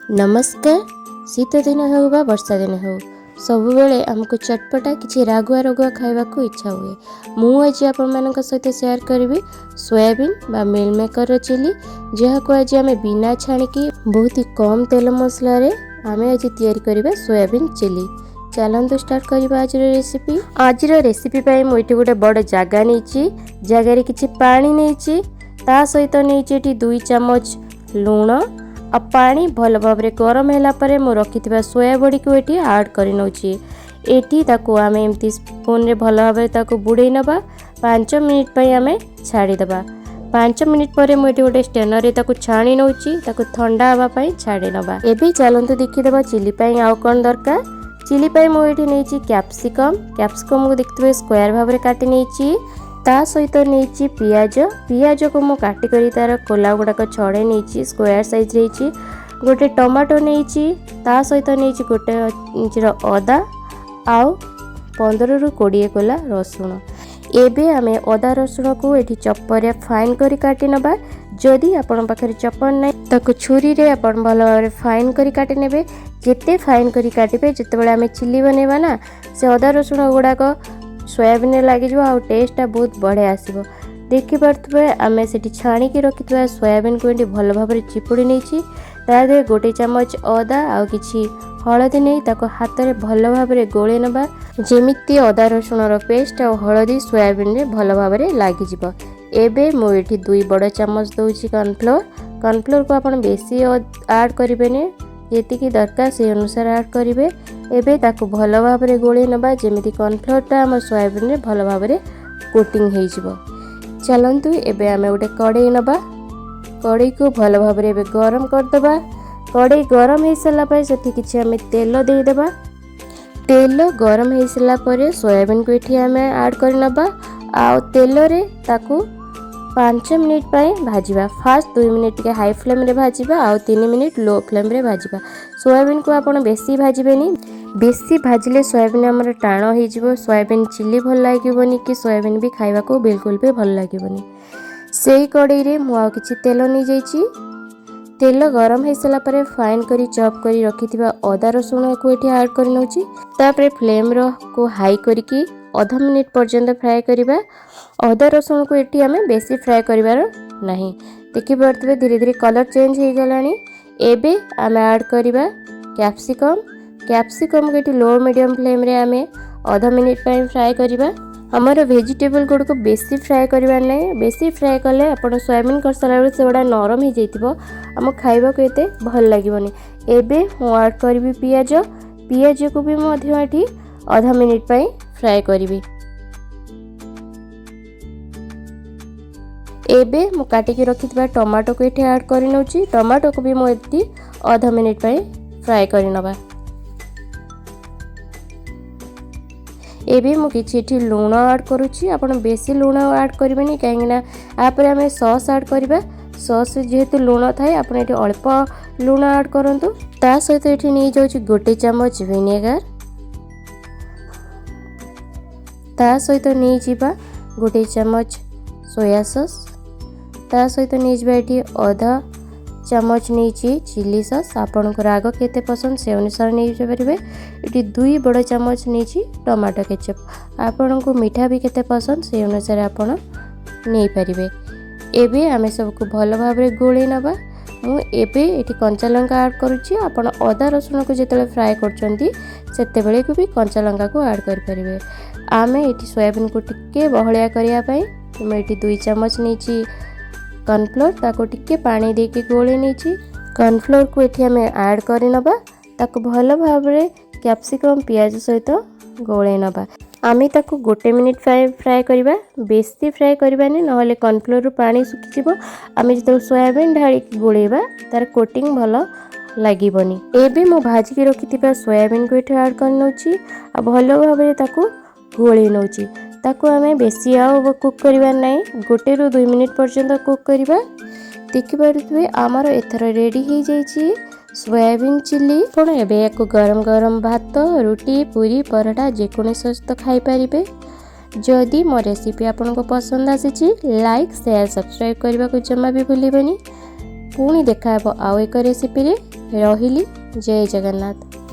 नमस्कार। शीत दिन हो बा वर्षा दिन हो सब बेले आमको चटपटा किसी रागुआ रगुआ खावा को इच्छा हुए। मुझे आपण मान सहित शेयर करी सोयाबीन बा मिल मेकर चिली, जहाँ को आज आम बिना छाणिकी बहुत ही कम तेल मसला आम आज या सोयाबीन चिली। चलतु स्टार्ट करवा आज रेसिपी। आज रेसिपी मुझे गोटे बड़ जगह नहीं, जगार किसी पानी नहीं, ता सहित नहीं 2 चम्मच लुण आ पानी भल भाव गरम है मु रखी सोया बड़ी को ये आड कर आम एमती स्पून रे भल भाव बुड़े नवा 5 मिनिट आम छाड़ीदे। 5 मिनिट पर मुझे गोटे स्टेनर छाणी नौ ठंडा हाँपाई छाड़ी नवा। एबे चलतु देखीदे चिली आउ कौन दरकार। चिली मुझे नहीं कैप्सिकम को देखते स्क्वायर भाव काटी नहीं, ता सहित नहीं पियाज को मु काटी करी तार कोला गुड़ाक छड़े नहीं स्क्वायर साइज रही। गोटे टमाटो नहीं, ता सहित नहीं गोटे इंचर अदा आउ 15 ରୁ 20 कोला रसुण। एबे आमे अदा रसुण को एठी चप्पर फाइन करी काटी नबा। जदि आपण पाखरे चप्पर नै ताको छुरी रे आपण भल भाव फाइन करी काटी नेबे। जेते फाइन करी काटिबे जेतेबेले आमे चिली बनेबा ना से अदा रसुण गुड़ाक सोयाबीन लगे आ टेस्ट बहुत बढ़िया आसो। देखिपे आम से छाणी की रखि सोयाबीन को ये भल भाव चिपुड़ी नहीं, तादे गोटे चम्मच अदा आउ कि हलदी नहीं हाथ में भल भाव गोले नवा, जेमिति अदा रसुण पेस्ट और हलदी सोयाबीन रे भल भाव लगिज। एबे मुझे 2 बड़ चम्मच दूसरी कॉर्नफ्लोर को आप बेसी आड करें, जी दरकार से अनुसार आड करेंगे। एबे ताकू भल भाव गोले नवा, जेमिति कॉर्नफ्लोरटा आम सोयाबीन रे भल भाव कोटिंग हो जिवो। चलतु एबे आमे गोटे कड़ई नवा। कड़ई को भल भाव गरम करदबा। कड़ई गरम हो सारा पर से किसी आम तेल देदेबा। तेल गरम हो सारा पर सोयाबीन को ये आम आड कर नबा। आ तेल रे ताकू 5 मिनिट भाजवा। फास्ट 2 मिनिट के हाई फ्लेम रे भाजवा, आ 3 मिनिट लो फ्लेम रे भाजवा। सोयाबीन को आप बेसी भाजबेनी, बेसी भाजिले सोयाबीन आमर टाण हो। सोयाबीन चिली भल लगे कि सोयाबीन भी खावा को बिल्कुल भी भल लगे। से कड़ई रे मु किछि तेल नहीं जाइछि। तेल गरम हो सारा पर फाइन करी चॉप करी रखी अदा रसुण को ये आड कर नौछि। तापर फ्लेम को हाई करके आधा मिनिट पर्यंत फ्राए करिबा। अदा रसुण को ये आम बेसी फ्राए करिवार नहीं। देखि पारथबे धीरे धीरे कलर चेंज हो गलानी। एबे आम ऐड करिबा कैप्सिकम को लो मीडियम फ्लेम रे आम आधा मिनिट फ्राए करिबा। हमर वेजिटेबल गुड़ को बेसी फ्राए करिवार नहीं। बेसी फ्राए कले आपण सोयाबीन कर सारा बेले से बड़ा नरम हो जाइतिबो, आम खाइबा को एते भल लागिबोनी। एबे मु ऐड करबी पियाज को भी मध्य एठी आधा मिनिट फ्राए करिबी। एबे मु काटिकी रखिथिबा टमाटो को एठी ऐड करि नउची। टमाटो को भी मु एठी आधा मिनिट फ्राए करि नबा। एबे मु किछि एठी लूण ऐड करूची। आपण बेसी लूण ऐड करबेनी, काहेकि ना आपर आमे सॉस ऐड करबा। सॉस जेहेतु लूण थाए आपण एठी अल्प लूण ऐड करंतु। ता सहित एठी नै जाउची गोटे चम्मच विनेगर, ता सहित नहीं जीवा गोटे चम्मच सोया सॉस, ता सहित नहीं जीवा एठी आधा चम्मच नहीं चिली सॉस। आपन को राग केते पसंद से अनुसार नहीं पारे। ये 2 बड़ चम्मच नहीं टमाटो केचप। आपन को मीठा भी केते पसंद से अनुसार आपन नहीं पारे। एबे आमे सबको भल भाव गोले नबा। मु एबे एठी कंचा लंका ऐड करूची। आपन अदा रसुण को जेतेले फ्राए करचंती सेते बेले को भी कंचा लंका को ऐड कर परिबे। आमे एठी सोयाबीन को टिके बहलिया करिया पई मैं एठी 2 चम्मच नहीं कॉर्नफ्लोर ताको टिके पानी देके गोले नहीं। कॉर्नफ्लोर को ये आम ऐड कर नबा। ताको भल भाव कैप्सिकम पियाज सहित गोले नबा। आमे ताको गोटे मिनिट फ्राए करबा, बेसी फ्राए करबानी नहले कॉर्नफ्लोर रु पानी सुखी जिवो। आमे जतो सोयाबीन ढाली गोलेबा तार कोटिंग भल लागिबनी। एबे मो भाजी के रखिथिबा सोयाबीन को ये ऐड कर नउची आ भल भाव ताको गोले नउची। ताको आमे बेसी आउ कुक करिवार नहीं, 1 ରୁ 2 मिनिट पर्यंत कुक करिबा। देखि पारुथबे आमर एथर रेडी हो जाइछि सोयाबीन चिली। पण एबे याको गरम गरम भात, रोटी, पूरी, पराठा जेकोनी सहित खाई पारिबे। जदि मो रेसिपी आपनको पसंद आसीछि लाइक शेयर सब्सक्राइब करबा को जम्मा भी भूलिबेनी। ପୁଣି ଦେଖାହେବ ଆଉ ଏକ ରେସିପିରେ। ରହିଲି, ଜୟ ଜଗନ୍ନାଥ।